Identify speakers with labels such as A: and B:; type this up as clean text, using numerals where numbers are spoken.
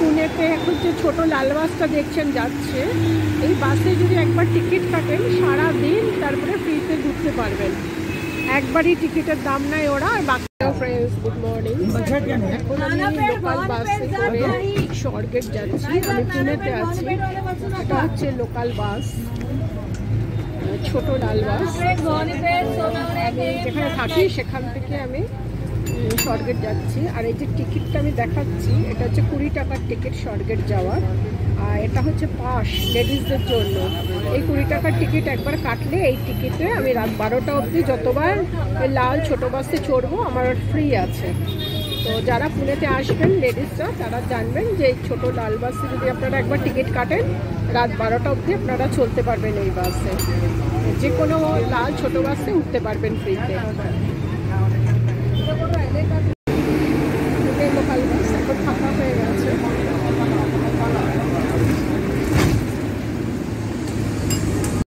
A: পুনেতে এখন যে ছোট লাল বাসটা দেখছেন যাচ্ছে, এই বাসে যদি একবার টিকিট কাটেন সারা দিন তারপরে ফ্রিতে ঘুরতে পারবেন। একবারই টিকিটের দাম নেয় ওরা। আর বাকি ফ্রেন্ডস, গুড মর্নিং। এখন আমি লোকাল বাসে করে স্বর্গেট যাচ্ছি। আমি পুনেতে আছি। এটা হচ্ছে লোকাল বাস, ছোট লাল বাস। আমি যেখানে থাকি সেখান থেকে আমি স্বর্গেট যাচ্ছি। আর এই যে টিকিটটা আমি দেখাচ্ছি, এটা হচ্ছে 20 টাকার টিকিট স্বর্গেট যাওয়ার। আর এটা হচ্ছে পাস লেডিসদের জন্য। এই 20 টাকার টিকিট একবার কাটলে এই টিকিটে আমি রাত 12টা অবধি যতবার লাল ছোট বাসে চড়বো আমার ফ্রি আছে। তো যারা পুনেতে আসবেন লেডিসরা তারা জানবেন যে এই ছোটো লাল বাসে যদি আপনারা একবার টিকিট কাটেন রাত 12টা অবধি আপনারা চলতে পারবেন। এই বাসে যে কোনো লাল ছোট বাসে উঠতে পারবেন ফ্রিতে।